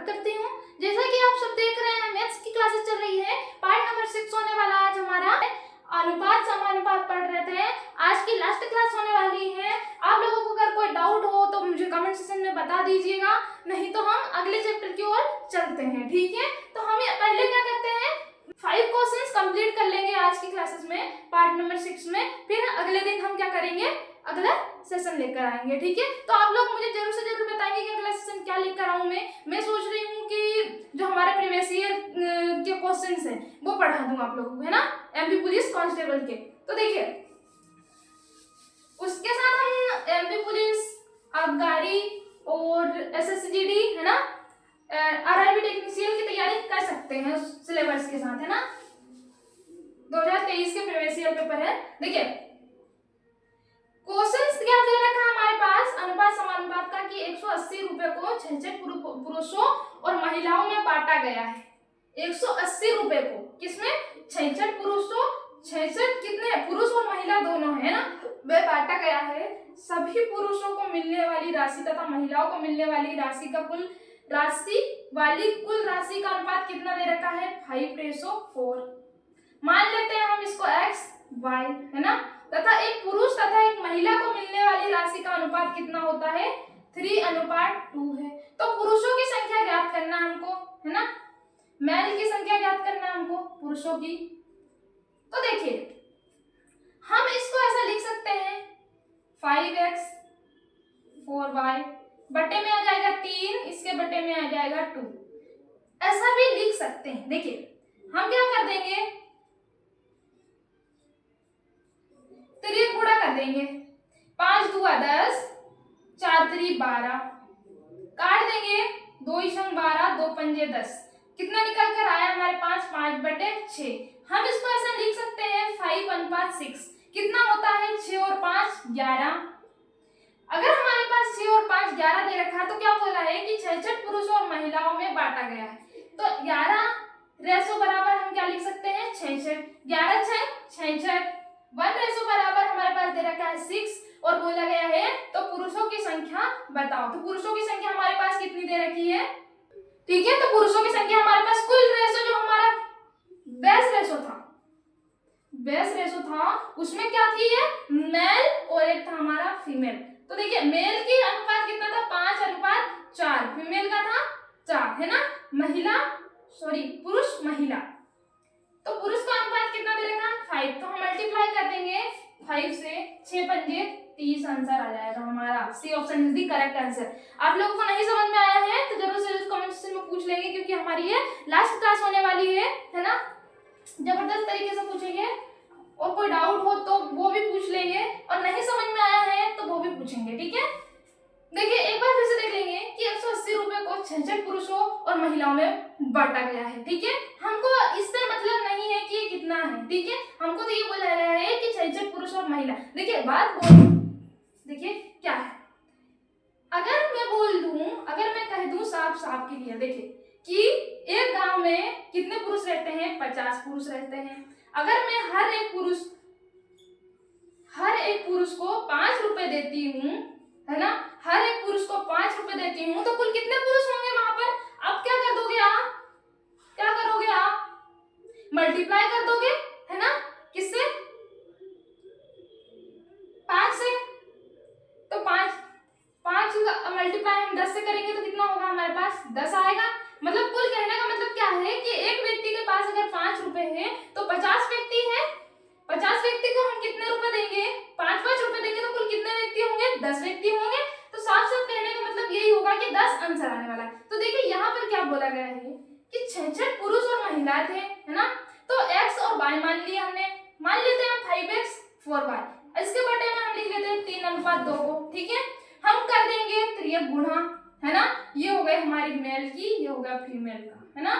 स्वागत करती हूँ। जैसा कि आप सब देख रहे हैं, मैथ्स की क्लासेस चल रही है। पार्ट नंबर 6 होने वाला आज हमारा। अनुपात समानुपात पढ़ रहे थे। आज की लास्ट क्लास होने वाली है। आप लोगों को अगर कोई डाउट हो तो मुझे कमेंट सेक्शन में बता दीजिएगा, नहीं तो हम अगले चैप्टर की ओर चलते हैं। ठीक है, तो हम पहले क्या करते हैं, 5 क्वेश्चंस कंप्लीट कर लेंगे आज की क्लासेस में, पार्ट नंबर 6 में। फिर अगले दिन हम क्या करेंगे, अगला सेशन लेकर आएंगे। ठीक है, तो आप लोग मुझे जरूर से जरूर बताएंगे कि अगला सेशन क्या लेकर आऊं। मैं सोच रही हूँ कि जो हमारे प्रीवियस ईयर के क्वेश्चंस हैं वो पढ़ा दूं आप लोगों को, है ना, एमपी पुलिस कांस्टेबल के। तो देखिए, उसके साथ हम एमपी पुलिस, आबकारी और एसएसजीडी, है ना, आरआरबी टेक्नीशियन की तैयारी कर सकते हैं सिलेबस के साथ, है ना। 2023 के प्रीवियस ईयर पेपर है। देखिए, क्वेश्चंस क्या दे रखा है हमारे पास, अनुपात समानुपात का कि 180 रुपए को 66 पुरुषों और महिलाओं में बांटा गया है। 180 रुपए को किसमें, 66 पुरुषों, 66 कितने पुरुष और महिला दोनों है ना, वह बांटा गया है। सभी पुरुषों को मिलने वाली राशि तथा महिलाओं को मिलने वाली राशि का कुल राशि का अनुपात कितना दे रखा है, 5:4। मान लेते हैं हम इसको x y, है ना, तथा एक पुरुष तथा एक महिला को मिलने वाली राशि का अनुपात कितना होता है, 3:2 है। तो पुरुषों की संख्या ज्ञात करना है हमको, है ना, मेल की संख्या ज्ञात करना है हमको पुरुषों की। तो देखिए, हम इसको ऐसा लिख सकते हैं, 5x 4y बटे में आ जाएगा 3, इसके बटे में आ जाएगा 2, ऐसा भी लिख सकते हैं। देखिए, हम क्या कर देंगे, 3 गुणा कर देंगे, 5 दूआ 10, 4 3 12, काट देंगे, 2 इशंग 12, 2 पंजे 10, कितना निकल कर आया हमारे पास, 5/6। हम इसको ऐसा लिख सकते हैं 5:6, कितना होता है, 6 और 5 11। अगर हमारे पास 6 और 5 11 दे रखा है तो क्या बोला है कि 66 पुरुषों और महिलाओं में बांटा गया है। तो 11 रेशो बराबर हम क्या लिख सकते हैं, 66, 11 6 66। 1 रेशो बराबर हमारे पास दे रखा है 6 और बोला गया है तो पुरुषों की संख्या बताओ। तो पुरुषों की संख्या हमारे पास कितनी दे रखी है, ठीक है, तो पुरुषों की संख्या हमारे पास कुल रेशो जो हमारा बेस रेशो था उसमें क्या थी, ये मेल और एक था हमारा फीमेल। तो देखिए, मेल की अनुपात कितना था, 5:4, फीमेल का था 4, है ना, पुरुष महिला। तो पुरुष का अनुपात कितना दे रखा है, 5। तो हम मल्टीप्लाई कर देंगे 5 से, 6 पंजे 30 आंसर आ जाएगा हमारा। C option is the correct answer. आप लोगों को नहीं समझ में आया है तो जरूर से कमेंट सेक्शन में पूछ लेंगे, क्योंकि हमारी ये लास्ट क्लास होने वाली है ना। जबरदस्त तरीके से पूछेंगे, और कोई डाउट हो तो वो भी पूछ लेंगे, और नहीं समझ में आया है तो वो भी पूछेंगे। ठीक है, देखिए एक बार फिर से देख लेंगे कि 180 रुपए को 66 पुरुषों और महिलाओं में बांटा गया है। ठीक है, हमको इससे मतलब नहीं है कि ये कितना है, ठीक है, हमको तो ये बोला गया है कि 66 पुरुष और महिला। देखिए बात देखिए क्या है, अगर मैं कह दूं साफ के लिए, देखिए कि एक गांव में कितने पुरुष रहते हैं, 50 पुरुष रहते हैं। अगर मैं हर एक पुरुष को 5 रुपए देती हूँ, है ना, हर एक पुरुष को 5 रुपए देती हूँ, तो कुल कितने पुरुष होंगे वहां पर। अब क्या कर दोगे आप, मल्टीप्लाई कर दोगे, है ना, किससे, 5 से। तो 5 मल्टीप्लाई हम 10 से करेंगे तो कितना होगा हमारे पास, 10 आएगा। मतलब कुल कहने का मतलब क्या है कि एक व्यक्ति के पास अगर 5 रुपए हैं तो 50 व्यक्ति हैं, 50 व्यक्ति को हम कितने रुपए देंगे, 5 रुपए देंगे, तो कुल कितने व्यक्ति होंगे, 10 व्यक्ति होंगे। तो साफ कहने का मतलब यही होगा कि 10 आंसर आने वाला है। तो देखिए यहाँ पर क्या बोला गया है कि 66 पुरुष और महिला थे, है ना, तो x और y मान लिया हमने, मान लेते हैं 5x 4y, इसके बटे में हम लिख लेते हैं 3:2 को। ठीक है, हम कर देंगे 3 गुणा, है ना, ये हो गए हमारी मेल की, ये हो गया फीमेल का, है ना।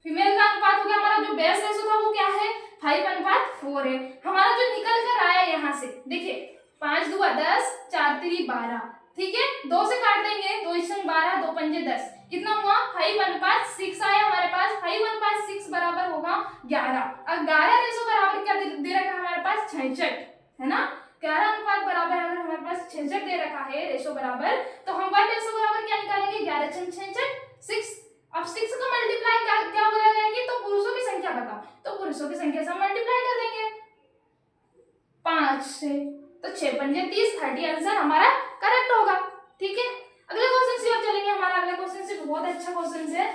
फीमेल का अनुपात हो गया हमारा, जो बेस रेशो था वो क्या है, 5:4 है। हमारा जो निकल कर आया यहाँ से, देखिए 5 दूआ 10, 4 3 12, ठीक है, 2 से काट देंगे, 2 इशंग 12, 2 पंजे 10, कितना हुआ, 5:6 आया हमारे पास। 5:6 बराबर होगा 11। अब 11 रेशो बराबर क्या दे रखा है हमारे पास, 66, है ना, 11 अनुपात बराबर अगर हमारे पास 66 दे रखा है रेशो बराबर, तो हम 1 रेशो बराबर क्या निकालेंगे 11 छंग 66 6। अब 6 का मल्टीप्लाई क्या बोला गया कि तो पुरुषों की संख्या बताओ, तो पुरुषों की संख्या से हम मल्टीप्लाई कर देंगे 5 से, तो 6 पंजे 30 30 आंसर हमारा करेक्ट होगा। ठीक है, अगले क्वेश्चन की ओर चलेंगे। हमारा अगला क्वेश्चन से बहुत अच्छा क्वेश्चन है,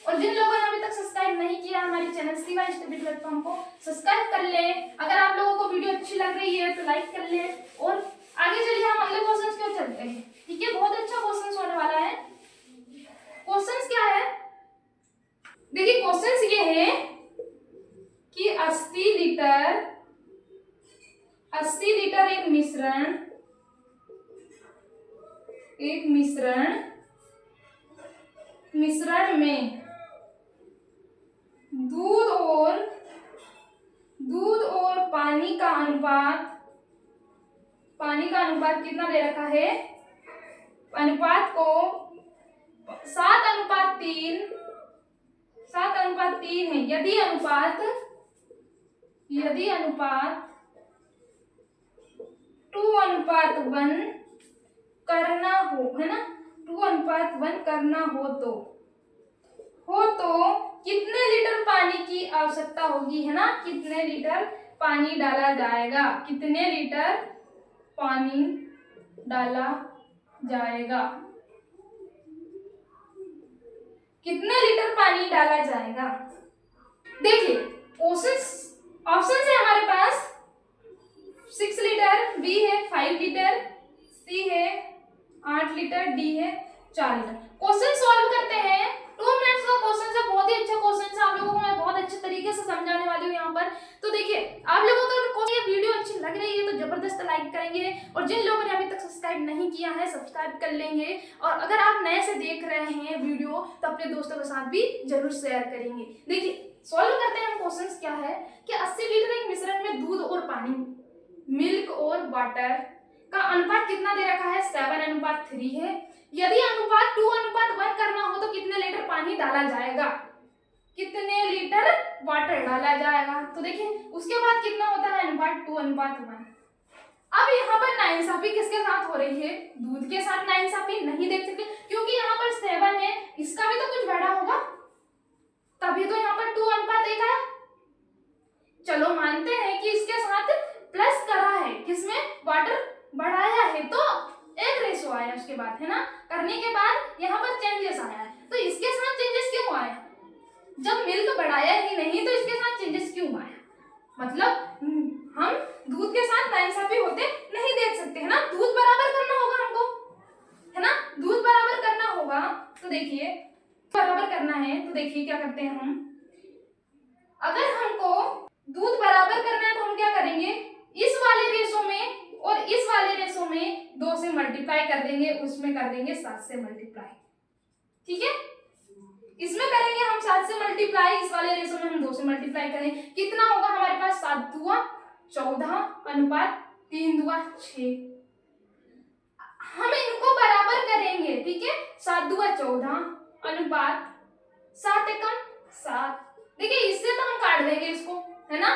और जिन लोगों ने अभी तक सब्सक्राइब नहीं किया हमारी चैनल सीवा स्टडी प्लेटफॉर्म को सब्सक्राइब कर लें। अगर आप लोगों को वीडियो अच्छी लग रही है तो लाइक कर लें, और आगे चलिए हम अगले क्वेश्चन की ओर चलते हैं। ठीक है, बहुत अच्छा क्वेश्चन होने वाला है। क्वेश्चन क्या है, देखिए क्वेश्चन ये है कि 80 लीटर एक मिश्रण में दूध और पानी का अनुपात कितना दे रखा है, अनुपात को 7:3 है। यदि अनुपात 2:1 करना हो, है ना, 2:1 करना हो तो कितने लीटर पानी की आवश्यकता होगी, है ना, कितने लीटर पानी डाला जाएगा, कितने लीटर पानी डाला जाएगा, कितने लीटर पानी डाला जाएगा। देखिए ऑप्शन है हमारे पास 6 लीटर, बी है 5 लीटर, सी है 8 लीटर, डी है 4 लीटर। क्वेश्चन सॉल्व करते हैं। 2 मिनट्स का क्वेश्चन है, बहुत ही अच्छा क्वेश्चन है, आप लोगों को मैं बहुत अच्छे तरीके से समझाने वाली हूँ यहाँ पर। तो देखिए आप लोगों को ये वीडियो अच्छी लग रही है तो जबरदस्त लाइक करेंगे, और जिन लोगों ने अभी तक सब्सक्राइब नहीं किया है सब्सक्राइब कर लेंगे, और अगर आप नए से देख रहे हैं वीडियो तो अपने दोस्तों के साथ भी जरूर शेयर करेंगे। देखिए सॉल्व करते हैं हम। क्वेश्चन क्या है कि 80 लीटर एक मिश्रण में दूध और पानी, मिल्क और वाटर का अनुपात कितना दे रखा है, 7:3 है। यदि अनुपात 2:1 करना हो तो कितने लीटर पानी डाला जाएगा, कितने लीटर वाटर डाला जाएगा। तो देखिए उसके बाद कितना होता है अनुपात 2:1। अब यहाँ पर नाइंसाफी किसके साथ हो रही है, दूध के साथ नाइंसाफी नहीं देख सकते, क्योंकि यहाँ पर 7 है, इसका भी तो कुछ बड़ा होगा, तभी तो यहाँ पर 2:1 आया। चलो मानते हैं कि इसके साथ प्लस करा है, किसमें वाटर बढ़ाया है तो 1 रेशो आया, उसके बाद, है ना, करने के बाद यहाँ पर चेंजेस आया है। तो इसके साथ चेंजेस क्यों आया, जब मिल्क बढ़ाया ही नहीं तो इसके साथ चेंजेस क्यों आया, मतलब हम दूध के साथ नाइंसाफी होते नहीं देख सकते, है ना, दूध बराबर करना होगा हमको, है ना, दूध बराबर करना होगा। तो देखिए बराबर करना है तो देखिए क्या करते हैं हम, अगर हमको दूध बराबर करना है तो हम क्या करेंगे, इस वाले रेशो में और इस वाले रेशो में 2 से मल्टीप्लाई कर देंगे, उसमें कर देंगे 7 से मल्टीप्लाई। ठीक है, इसमें करेंगे हम 7 से मल्टीप्लाई, इस वाले रेशो में हम 2 से मल्टीप्लाई करें, कितना होगा हमारे पास 7 दूआ 14 अनुपात 3 दूआ 6। हम इनको बराबर करेंगे, ठीक है, 7 दूआ 14 अनुपात 7 एकम 7। देखिए इससे तो हम काट देंगे इसको, है ना,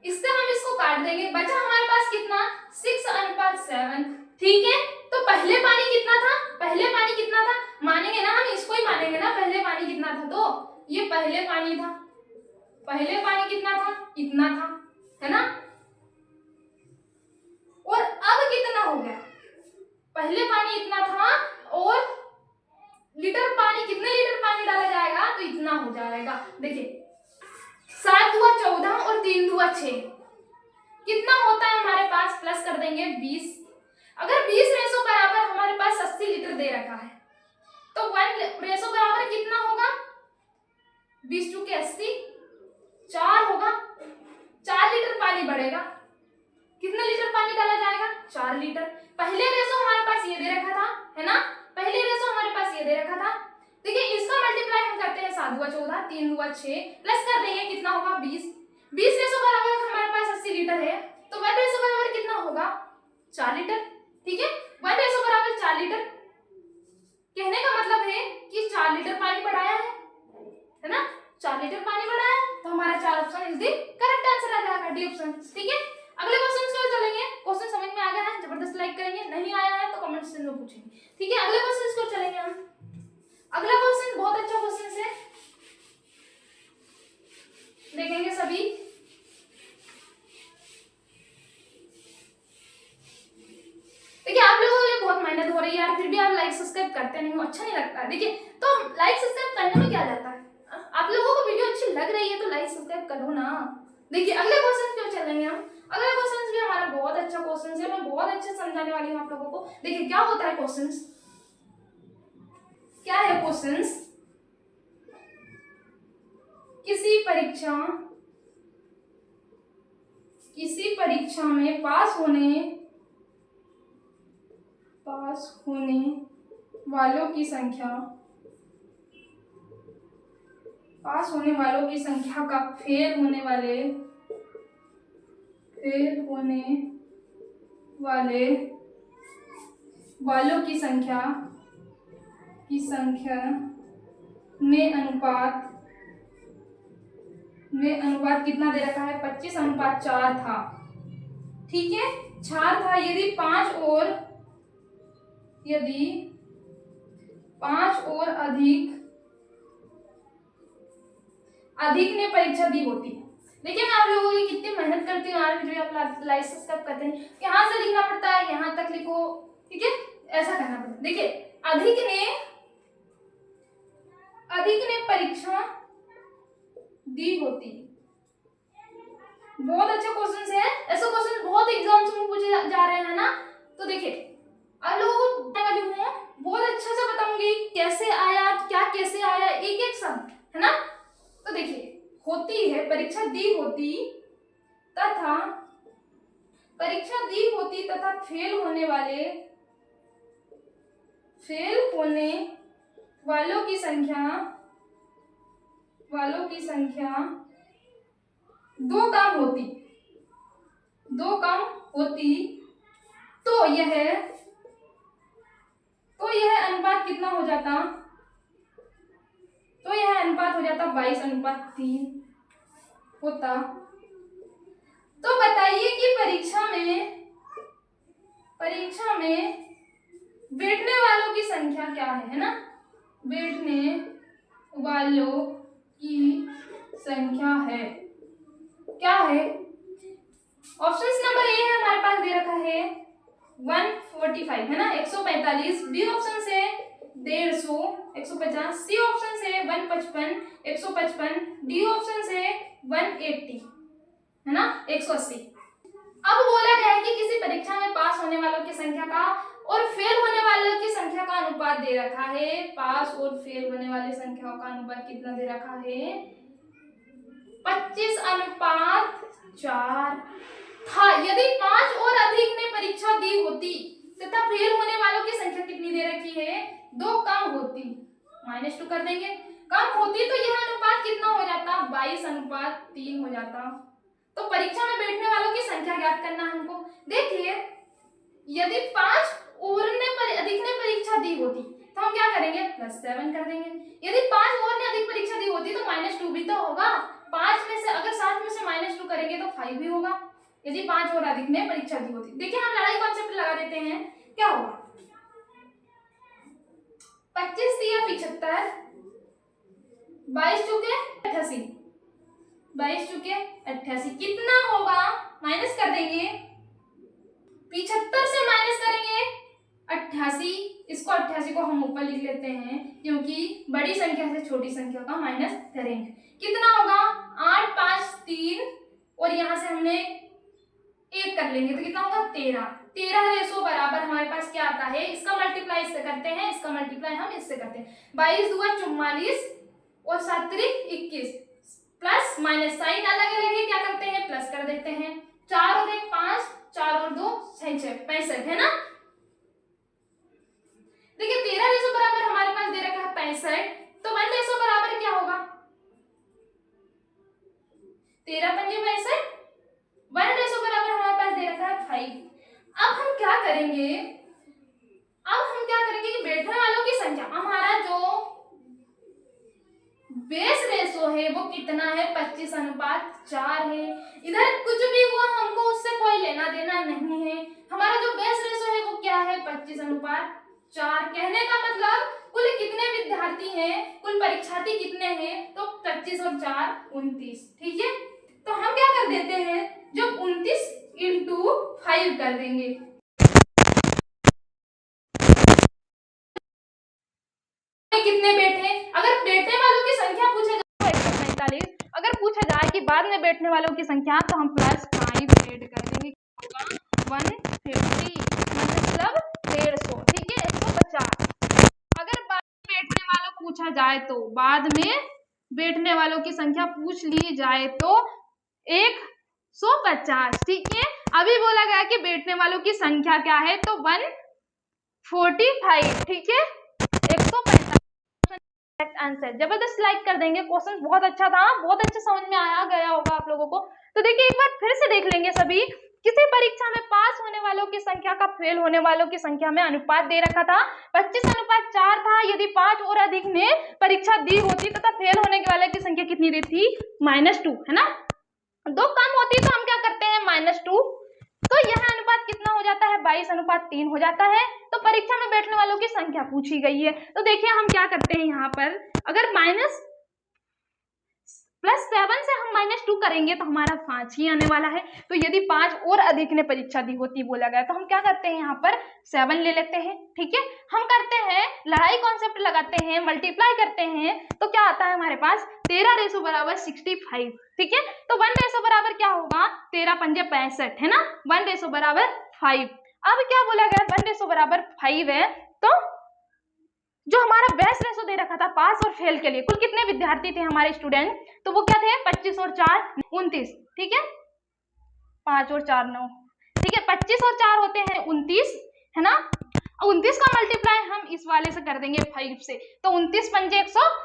इससे हम इसको काट देंगे, बचा हमारे पास कितना 6:7। ठीक है, तो पहले पानी कितना था, मानेंगे ना हम, इसको ही मानेंगे ना, पहले पानी कितना था, तो ये पहले पानी था, पहले पानी कितना था, इतना था, है ना, और अब कितना हो गया, पहले पानी इतना था और लीटर पानी, कितने लीटर पानी डाला जाएगा, तो इतना हो जाएगा। देखिए 7 दूआ 14 और 3 दूआ 6 कितना होता है हमारे पास, प्लस कर देंगे 20। अगर 20 रेशो बराबर हमारे पास 80 लीटर दे रखा है तो 1 रेशो बराबर कितना होगा, 20 टू के 80, 4 होगा, 4 लीटर पानी बढ़ेगा, कितने लीटर पानी डाला जाएगा, 4 लीटर। पहले रेशो हमारे पास ये दे रखा था, है ना, पहले रेशो हमारे पास ये दे रखा था। देखिए इसका मल्टीप्लाई हम करते हैं, 7 दूआ 14 3 दूआ 6 प्लस कर देंगे, कितना होगा 20। 20 रेशो बराबर हमारे पास 80 लीटर है तो 1 रेशो बराबर कितना होगा, 4 लीटर। ठीक है, 1 रेशो बराबर 4 लीटर, कहने का मतलब है कि 4 लीटर पानी बढ़ाया है ना, 4 लीटर पानी बढ़ाया, तो हमारा 4 option is the correct answer आ जाएगा, डी ऑप्शन। ठीक है, अगले क्वेश्चन की ओर चलेंगे। क्वेश्चन समझ में आ गया है, जबरदस्त लाइक करेंगे, नहीं पूछेंगे। ठीक है, अगले क्वेश्चन को चलेंगे हम। अगला क्वेश्चन बहुत अच्छा क्वेश्चन है, देखेंगे सभी। देखिए आप लोगों के लिए बहुत मेहनत हो रही है यार, फिर भी आप लाइक सब्सक्राइब करते नहीं हो, अच्छा नहीं लगता। देखिए तो लाइक सब्सक्राइब करने में क्या जाता है, आप लोगों को वीडियो अच्छी लग रही है तो लाइक सब्सक्राइब करो ना। देखिए अगले क्वेश्चन क्यों चलेंगे हम। अगला क्वेश्चन भी हमारा बहुत अच्छा क्वेश्चन है, मैं बहुत अच्छे समझाने वाली हूँ आप लोगों को। देखिए क्या होता है क्वेश्चन, क्या है क्वेश्चन, किसी परीक्षा में पास होने वालों की संख्या, पास होने वालों की संख्या का फेल होने वालों की संख्या में अनुपात कितना दे रखा है, 25:4 था। ठीक है, 4 था। यदि 5 और अधिक ने परीक्षा दी होती। देखिए मैं आप लोगों की कितनी मेहनत करती हूँ यार, वीडियो आप लाइक सब्सक्राइब करते हैं। यहाँ से लिखना पड़ता है, यहाँ तक लिखो। ठीक है, ऐसा करना पड़ता है। देखिए अधिक ने परीक्षा दी होती। बहुत अच्छा क्वेश्चन है, ऐसा क्वेश्चन बहुत एग्जाम्स में पूछे जा रहे हैं ना। तो देखिए आप लोगों को बहुत अच्छा से बताऊंगी कैसे आया, क्या कैसे आया, एक एक शब्द है ना। तो देखिए होती है, परीक्षा दी होती तथा फेल होने वालों की संख्या दो कम होती तो यह अनुपात कितना हो जाता, तो यह अनुपात हो जाता 22:3 होता। तो बताइए कि परीक्षा में बैठने वालों की संख्या क्या है ना, बैठने वालों की संख्या है क्या है। ऑप्शन नंबर ए है हमारे पास दे रखा है 145 है ना, 145। बी ऑप्शन से 150, 150। सी ऑप्शन से 155, 155। डी ऑप्शन से 180 है ना, 180। अब बोला गया है कि किसी परीक्षा में पास होने वालों की संख्या का और फेल होने वालों की संख्या का अनुपात दे रखा है। पास और फेल होने वाली संख्याओं का अनुपात कितना दे रखा है, 25:4 था। यदि 5 और अधिक ने परीक्षा दी होती तथा फेल होने वालों की संख्या कितनी दे रखी है, 2 कम होती, -2 कर देंगे, कम होती तो यह अनुपात कितना हो जाता, 22:3 हो जाता। तो परीक्षा में बैठने वालों की संख्या ज्ञात करना है हमको। देखिए यदि 5 और अधिक ने परीक्षा दी होती तो हम क्या करेंगे, +7 कर देंगे। यदि 5 और ने अधिक परीक्षा दी होती तो -2 भी तो होगा। 5 में से अगर 7 में से -2 करेंगे तो 5 भी होगा, यदि 5 और अधिक ने परीक्षा दी होती। देखिए हम लड़ाई कॉन्सेप्ट लगा देते हैं, क्या होगा, 25 दिया 75, 22 चुके 88, 22 चुके 88 कितना होगा, माइनस कर देंगे, 75 से माइनस करेंगे 88। इसको 88 को हम ऊपर लिख लेते हैं क्योंकि बड़ी संख्या से छोटी संख्या का माइनस करेंगे। कितना होगा, 8, 5, 3 और यहाँ से हमने 1 कर लेंगे तो कितना होगा, 13। 13 रेशो बराबर हमारे पास क्या आता है, इसका मल्टीप्लाई इससे करते हैं, इसका मल्टीप्लाई हम इससे करते हैं। 22 दूना 44 और 7 त्रिक 21, प्लस माइनस साइन अलग अलग है, क्या करते हैं, प्लस कर देते हैं। 4 और 1 5, 4 और 2 6, 65 है ना। देखिए 13 रेशो बराबर हमारे पास दे रखा है 65, तो 1 रेशो बराबर क्या होगा, 13 पंजे 65, 1 रेशो बराबर हमारे पास दे रखा है 5। अब हम क्या करेंगे कि बैठने वालों की संख्या, हमारा जो बेस रेशो है वो कितना है, 25:4 है। इधर कुछ भी हुआ हमको उससे कोई लेना देना नहीं है, हमारा जो बेस रेशो है वो क्या है, 25:4 4। कहने का मतलब कुल कितने विद्यार्थी हैं, कुल परीक्षार्थी कितने हैं, तो 25 और 4 29। ठीक है, तो हम क्या कर देते हैं, जो 29 इंटू 5 कर देंगे। कितने बैठे, अगर बैठने वालों की संख्या पूछा जाए तो 145। अगर पूछा जाए कि बाद में बैठने वालों की संख्या, तो हम +5 ऐड कर देंगे, 150 मतलब 150। ठीक है, 150। अगर बाद में बैठने वालों पूछा जाए तो, बाद में बैठने वालों की संख्या पूछ ली जाए तो 150। ठीक है, अभी बोला गया कि बैठने वालों की संख्या क्या है, तो 145। ठीक है, 145 आंसर। जबरदस्त लाइक कर देंगे, क्वेश्चन बहुत अच्छा था, बहुत अच्छा समझ में आया गया होगा आप लोगों को। तो देखिए एक बार फिर से देख लेंगे सभी। किसी परीक्षा में पास होने वालों की संख्या का फेल होने वालों की संख्या में अनुपात दे रखा था, 25:4 था। यदि 5 और अधिक ने परीक्षा दी होती तथा फेल होने वाले की संख्या कितनी दी थी, -2, है ना। 2 कम होती तो हम क्या करते हैं, -2। तो यह अनुपात कितना हो जाता है, 22:3 हो जाता है। तो परीक्षा में बैठने वालों की संख्या पूछी गई है, तो देखिए हम क्या करते हैं यहाँ पर, अगर +7 से हम -2 करेंगे तो हमारा 5 ही आने वाला है। तो यदि 5 और अधिक ने परीक्षा दी होती बोला गया, तो हम क्या करते हैं, यहाँ पर 7 ले लेते हैं। ठीक है, हम करते हैं लड़ाई कॉन्सेप्ट लगाते हैं, मल्टीप्लाई करते हैं, तो क्या आता है हमारे पास, 13 = 65। ठीक है, तो 1 बराबर क्या होगा, 13×5 = 65, है ना। 1 बराबर 5। अब क्या बोला गया, 1 बराबर 5 है, तो जो हमारा बेस्ट रेशो दे रखा था पास और फेल के लिए, कुल कितने विद्यार्थी थे हमारे स्टूडेंट, तो वो क्या थे, 25 और 4 29। ठीक है, 5 और 4 9। ठीक है, 25 और 4 होते हैं 29, है ना। 29 का मल्टीप्लाई हम इस वाले से कर देंगे 5 से, तो 29×5 =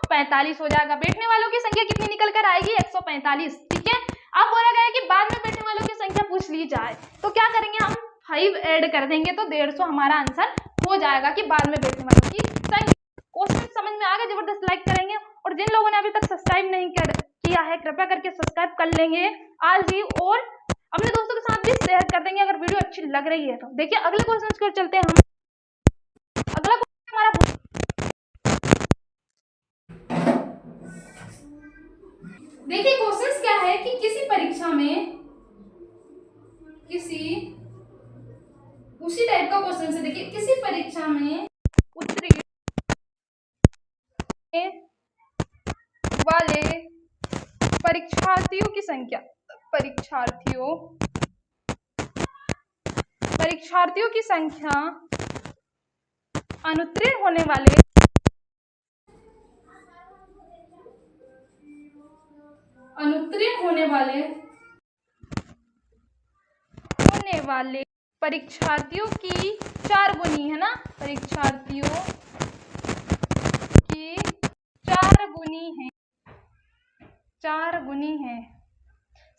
145 हो जाएगा। बैठने वालों की संख्या कितनी निकल कर आएगी, 145। ठीक है, अब बोला गया है कि बाद में बैठने वालों की संख्या पूछ ली जाए, तो क्या करेंगे, हम 5 ऐड कर देंगे, तो 150 हमारा आंसर हो जाएगा कि बाद में बैठने वालों की संख्या। क्वेश्चन समझ में आ गया, जबरदस्त लाइक करेंगे। और जिन लोगों ने अभी तक सब्सक्राइब नहीं किया है, कृपया करके सब्सक्राइब कर लेंगे आज ही, और अपने दोस्तों के साथ भी शेयर कर देंगे अगर वीडियो अच्छी लग रही है तो। देखिए अगले क्वेश्चन की ओर चलते हैं हम। अगला क्वेश्चन हमारा, देखिए क्वेश्चन क्या है कि किसी परीक्षा में, उसी टाइप का क्वेश्चन से, देखिए किसी परीक्षा में उत्तीर्ण वाले परीक्षार्थियों की संख्या अनुत्तीर्ण होने वाले परीक्षार्थियों की 4 गुनी, है ना, परीक्षार्थियों की 4 गुनी है।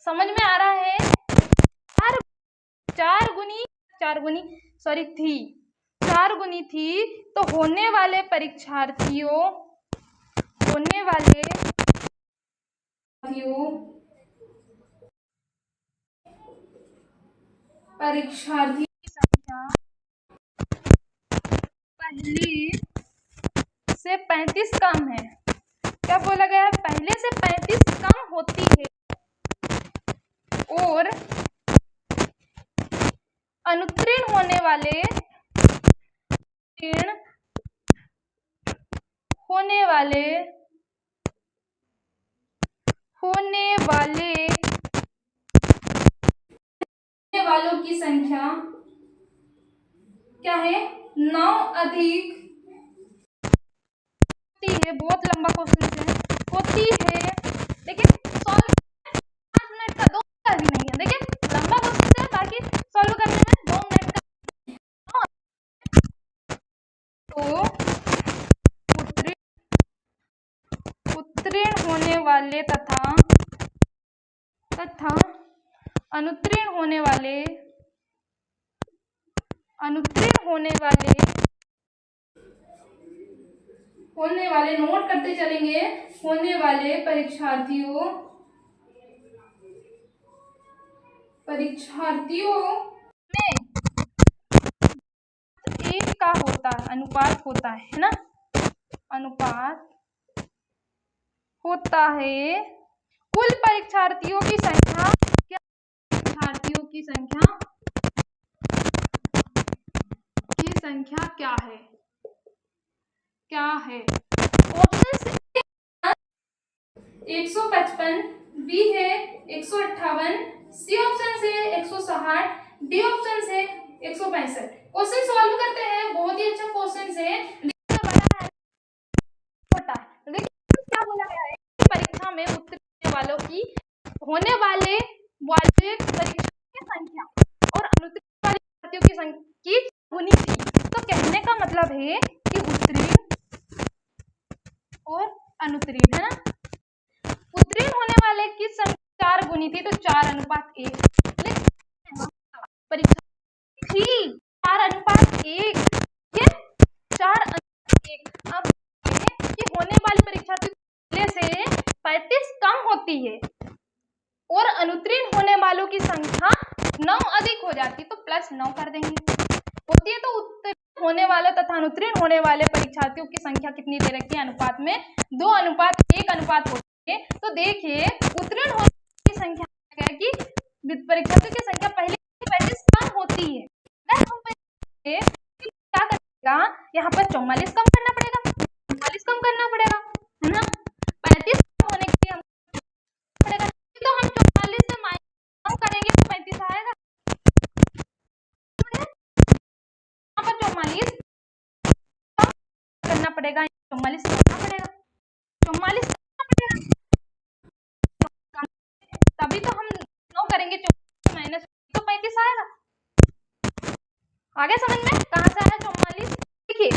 समझ में आ रहा है, 4 गुनी थी, तो होने वाले परीक्षार्थियों की संख्या पहले से 35 कम है। क्या बोला गया है, पहले से 35 कम होती है, और अनुत्तीर्ण होने वाले वालों की संख्या क्या है, 9 अधिक होती है। बहुत लंबा क्वेश्चन है, होती है। देखिए सॉल्व 5 मिनट का, 2 मिनट का भी नहीं है। देखिए लंबा क्वेश्चन है, बाकी सॉल्व करने में 2 मिनट का। तो उत्तीर्ण होने वाले तथा अनुत्तीर्ण होने वाले नोट करते चलेंगे, होने वाले परीक्षार्थियों में एक का होता है, अनुपात होता है ना, अनुपात होता है कुल परीक्षार्थियों की संख्या, क्या परीक्षार्थियों की संख्या क्या है, क्या है? ऑप्शन 155, बी है 158, सी ऑप्शन से 160, डी ऑप्शन से 165। क्वेश्चन सॉल्व करते हैं, बहुत ही अच्छा क्वेश्चन है, छोटा है लेकिन क्या बोला गया है, परीक्षा में उत्तीर्ण वालों की होने वाले परीक्षा की संख्या और अनुत्तीर्ण वाले छात्रों की संख्या होनी चाहिए। तो कहने का मतलब है कि उत्तीर्ण और अनुत्तीर्ण है ना, उत्तीर्ण होने वाले की संख्या 4 गुनी थी तो 4:1, परीक्षा थी 4:1, ये 4:1। अब कि होने वाली परीक्षा से 35 कम होती है और अनुत्तीर्ण होने वालों की संख्या 9 अधिक हो जाती है तो +9 कर देंगे, होती है तो उत्तीर्ण होने वाले तथा अनुत्तीर्ण होने वाले परीक्षार्थियों की संख्या कितनी दे रखी है अनुपात में, 2:1 अनुपात होती है। तो देखिए उत्तीर्ण होने की संख्या कि परीक्षार्थियों की संख्या पहले 35 कम होती है, क्या करेगा यहाँ पर 44 कम करना पड़ेगा, 45 कम करना पड़ेगा है ना, 35 कम होने के लिए हम पड़ेगा, तो हम 44 से माइनस कम करेंगे तो 35 आएगा, यहाँ पर 44 कम करना पड़ेगा, 44 करना पड़ेगा, 44 करना पड़ेगा, तभी तो हम 9 करेंगे, 44 माइनस तो 35 आएगा। आगे समझ में कहां से आया 44? देखिए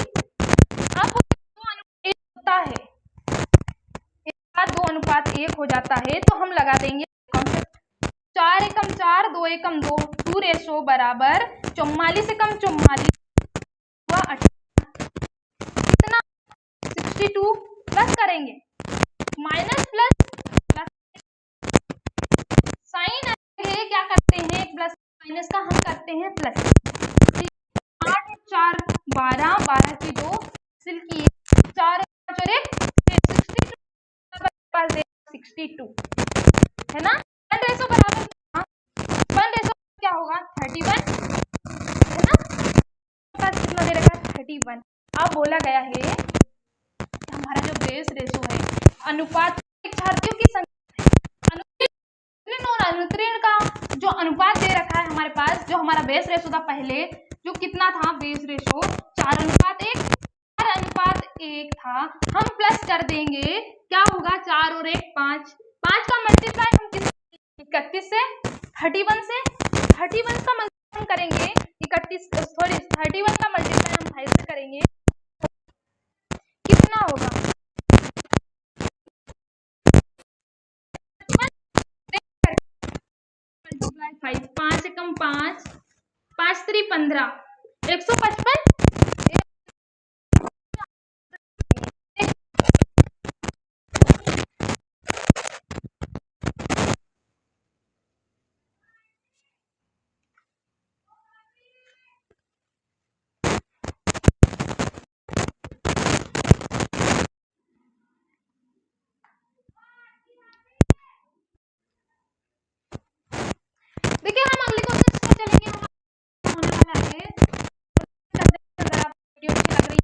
अब 2:1 होता है, एक बार 2:1 हो जाता है तो हम लगा देंगे 4 एकम 4, 2 एकम 2, 2 रेशो बराबर 44 एकम 44 कितना 62 प्लस करेंगे माइनस प्लस साइन है, क्या करते हैं प्लस माइनस का हम करते हैं प्लस, 8 4 12, 12 की 2 सिल की 4 5 और 1 62 है ना, 1 रेशो बराबर 1 रेशो क्या होगा 31 है ना, पास कितना दे रखा है 31। अब बोला गया है हमारा जो बेस रेशो है अनुपात परीक्षार्थियों की संख्या और अनुत्तीर्ण का जो अनुपात दे रखा है हमारे पास, जो हमारा बेस रेशो था पहले जो कितना था बेस रेशो 4:1 था, हम प्लस कर देंगे क्या होगा 4 और 1 5, 5 का मल्टीप्लाई हम किस 31 से 31 से 31 का मल्टीप्लाई हम करेंगे 31 का मल्टीप्लाई हम 5 से करेंगे कितना होगा 5, 5 एकम 5, 5 3 15, 155 देखिए हम अगले क्वेश्चन पर चलेंगे, होने वाला है अगर आप वीडियो अच्छी लग रही है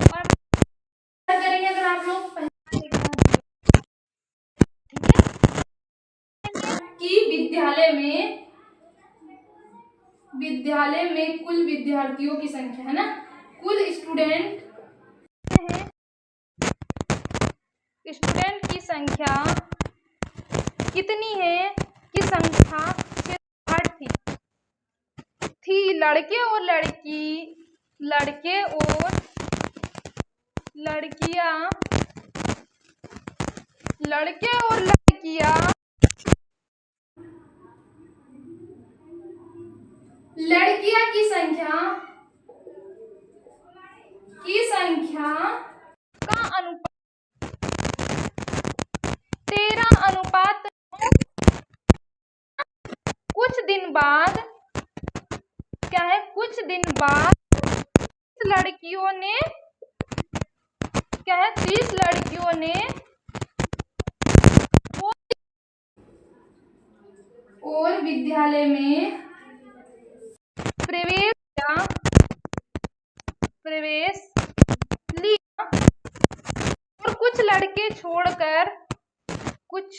और करेंगे अगर आप लोग ठीक है कि विद्यालय में कुल विद्यार्थियों की संख्या है ना, कुल स्टूडेंट की संख्या कितनी है की संख्या 8 थी लड़के और लड़कियां की संख्या का अनुपात 13:9। कुछ दिन बाद लड़कियों ने क्या है, 30 लड़कियों ने और विद्यालय में प्रवेश लिया और कुछ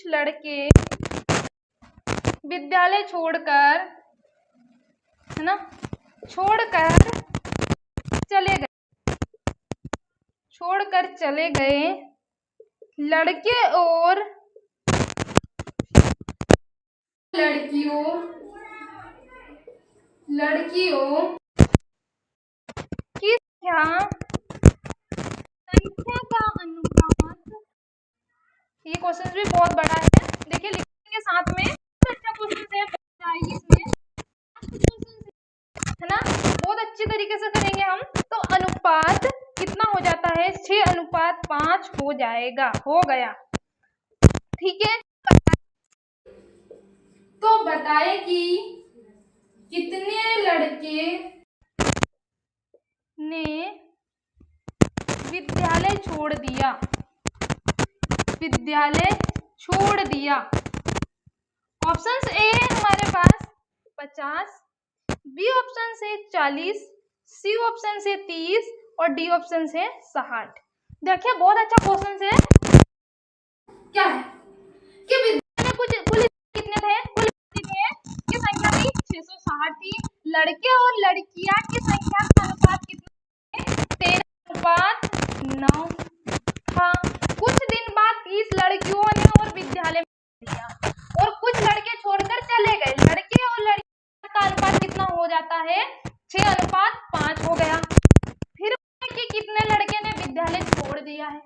लड़के विद्यालय छोड़कर, है ना, छोड़कर चले गए। लड़के और लड़कियों की संख्या का अनुपात, ये क्वेश्चन भी बहुत बड़ा है, देखिए लिखेंगे साथ में, अच्छा क्वेश्चन है इसमें, है ना, बहुत अच्छी तरीके से करेंगे हम। तो अनुपात कितना हो जाता है, 6:5 हो जाएगा, हो गया, ठीक है। तो बताए कि कितने लड़के ने विद्यालय छोड़ दिया। ऑप्शन ए है हमारे पास 50, बी ऑप्शन से 40, सी ऑप्शन से 30 और डी ऑप्शन से 60। देखिए बहुत अच्छा क्वेश्चन है। क्या है कि विद्यालय कुल कितने थे, की संख्या थी 660 थी। लड़के और लड़कियां की संख्या का अनुपात कितना, 13:9 था। कुछ दिन बाद 30 लड़कियों ने और विद्यालय में दिया और कुछ लड़के छोड़कर चले गए। लड़के और लड़कियों का अनुपात कितना हो जाता है, 6:5 हो गया। फिर कि कितने लड़के ने विद्यालय छोड़ दिया है,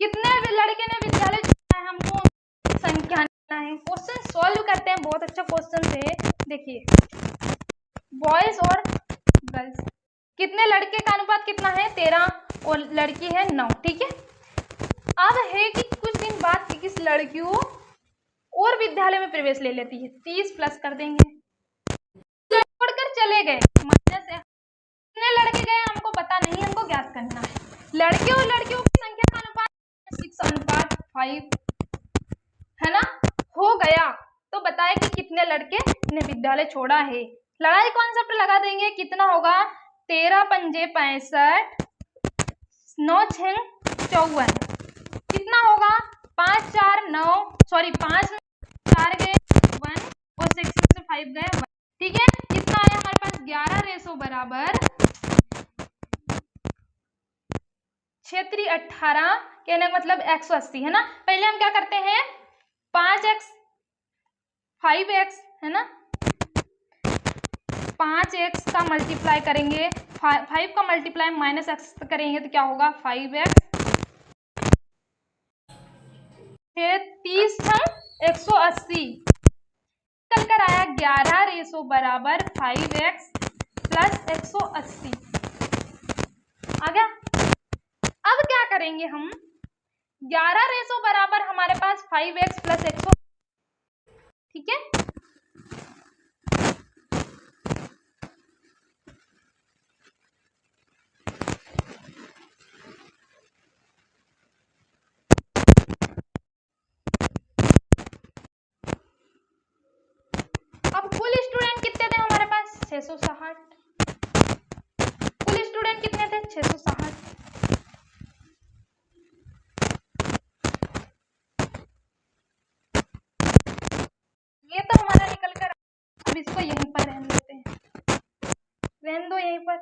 कितने लड़के ने विद्यालय छोड़ा है, हमको संख्या निकालना है। क्वेश्चन सॉल्व करते हैं, बहुत अच्छा क्वेश्चन है। देखिए बॉयज और गर्ल्स, कितने लड़के का अनुपात कितना है, 13 और लड़की है 9, ठीक है। अब है कि कुछ दिन बाद 30 लड़कियों और विद्यालय में प्रवेश ले लेती है, 30 प्लस कर देंगे, छोड़कर चले गए, माइनस है, कितने लड़के गए हमको पता नहीं, हमको ज्ञात करना है। लड़के और लड़कियों की संख्या का अनुपात 6:5 है ना, हो गया। तो बताए कि कितने लड़के ने विद्यालय छोड़ा है। लड़ाई कॉन्सेप्ट लगा देंगे, कितना होगा, 13 पंजे 65, 9 6 54, कितना होगा, 5 4 9, सॉरी 5 4 गए 1 और 6 से 5 गए 1, ठीक है। कितना आया हमारे पास, 11 बराबर 6×18, कहने का मतलब 180 है ना। पहले हम क्या करते हैं, 5x 5x है ना, 5x का मल्टीप्लाई करेंगे, 5 का मल्टीप्लाई -x करेंगे तो क्या होगा, 5x, 30 180, निकल कर आया 11 बराबर 5x प्लस 180 आ गया। अब क्या करेंगे हम, 11 बराबर हमारे पास 5x प्लस 180, ठीक है। अब कुल स्टूडेंट कितने थे हमारे पास, 660, कुल स्टूडेंट कितने थे, 660, ये तो हमारा निकल कर, अब इसको यहीं पर रहने देते हैं, रहने दो यहीं पर।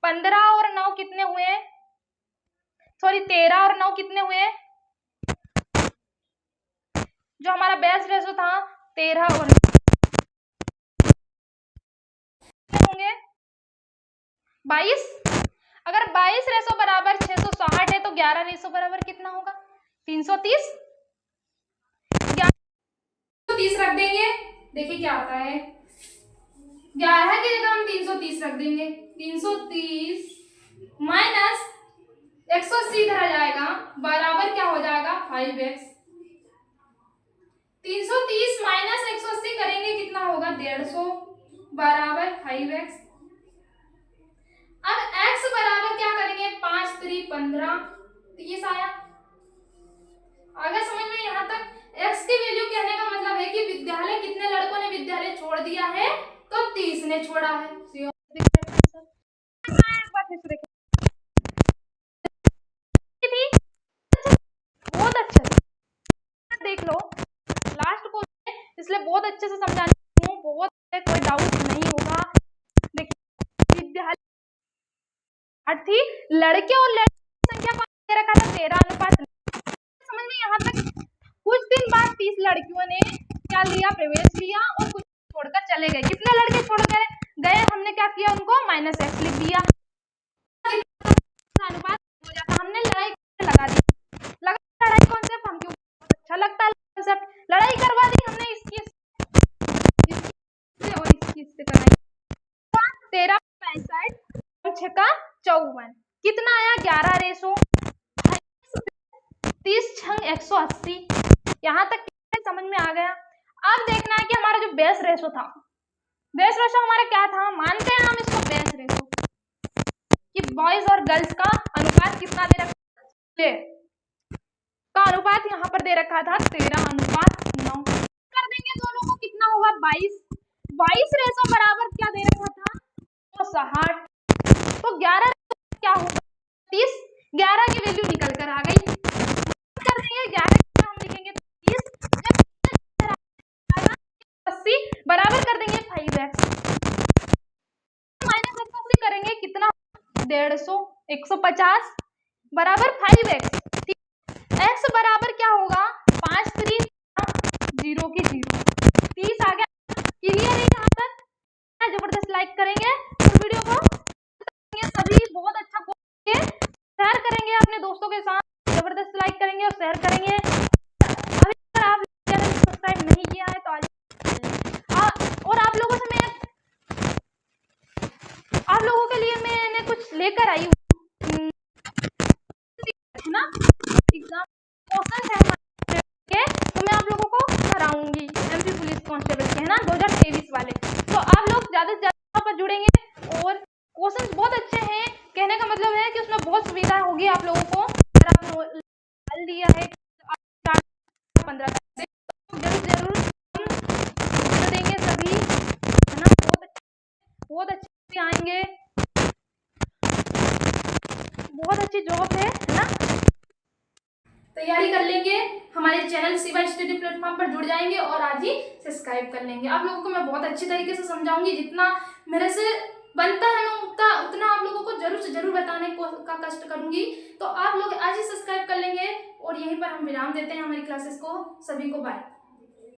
15 और 9 कितने हुए, सॉरी 13 और 9 कितने हुए, जो हमारा बेस्ट रेशो था 13 और 9 होंगे 22। अगर 22 रेशो बराबर 660 है तो 11 रेशो बराबर कितना होगा, 330, 330 रख देंगे, देखिए क्या आता है, 11 की जगह हम 330 रख देंगे, 330 माइनस 180 इधर आ जाएगा, बराबर क्या हो जाएगा, 5x। 330 माइनस 180 करेंगे कितना होगा, 150 बराबर 5x। अब x बराबर 13 30 आया। अगर समझ में यहाँ तक x की वैल्यू कहने का मतलब है कि विद्यालय कितने लड़कों ने विद्यालय छोड़ दिया है, तो 30 ने छोड़ा है। बहुत अच्छा देख लो, लास्ट को इसलिए बहुत अच्छे से समझाने हूँ, बहुत कोई डाउट नहीं होगा। देखिए विद्यालय थी, लड़के और लड़की की संख्या को दे रखा था 13:9। समझ में यहाँ तक। कुछ दिन बाद 30 लड़कियों ने क्या लिया, प्रवेश लिया और कुछ छोड़कर चले गए। कितने लड़के छोड़ गए, हमने क्या किया, उनको -x लिख दिया, अनुपात हो जाता। हमने लड़ाई लगा दी, लड़ाई कॉन्सेप्ट हमको अच्छा लगता है, कॉन्सेप्ट लड़ाई करवा दी हमने इसकी और इसकी से कराई। 13 65 6 का 54 कितना आया, 11 रेशो 30 छंग 180। यहाँ तक समझ में आ गया। अब देखना है कि हमारा जो बेस रेशो था, बेस रेशो हमारा क्या था, मानते हैं हम इसको बेस रेशो कि बॉयज और गर्ल्स का अनुपात कितना दे रखा है, का अनुपात यहाँ पर दे रखा था 13:9। कर देंगे दोनों को, कितना होगा 22। 22 रेशो बराबर क्या दे रखा था, 60। तो 11 क्या होगा 30, 11 की वैल्यू निकल कर आ गई। कर देंगे 11 हम लिखेंगे 30, 80 बराबर कर देंगे 5x -80 करेंगे कितना, 150 150 बराबर 5x। x बराबर क्या होगा, 5 3 0 की 0। 30 आ गया। क्लियर है यहाँ तक। जबरदस्त लाइक करेंगे और वीडियो को सभी बहुत अच्छा शेयर करेंगे अपने दोस्तों के साथ, जबरदस्त लाइक करेंगे और शेयर करेंगे। अभी अगर आप चैनल सब्सक्राइब नहीं किया है तो आज और आप लोगों के लिए मैंने कुछ लेकर आई हूँ ना, एग्जाम क्वेश्चन है हमारे, तो मैं आप लोगों को कराऊंगी एमपी पुलिस कांस्टेबल के, है ना, 2023 वाले। तो आप लोग ज्यादा से ज्यादा पर जुड़ेंगे और क्वेश्चन बहुत अच्छे हैं। कहने का मतलब है कि उसमें बहुत सुविधा होगी आप लोगों को। अगर आपने हल दिया है 15 जरूर हम देंगे सभी, है ना, बहुत अच्छे आएंगे, बहुत अच्छी जॉब है ना। तैयारी कर लेंगे, हमारे चैनल शिवा स्टडी प्लेटफॉर्म पर जुड़ जाएंगे और आज ही सब्सक्राइब कर लेंगे। आप लोगों को मैं बहुत अच्छी तरीके से समझाऊंगी, जितना मेरे से बनता है मैं उतना आप लोगों को जरूर से जरूर बताने का कष्ट करूंगी। तो आप लोग आज ही सब्सक्राइब कर लेंगे और यहीं पर हम विराम देते हैं हमारी क्लासेस को। सभी को बाय।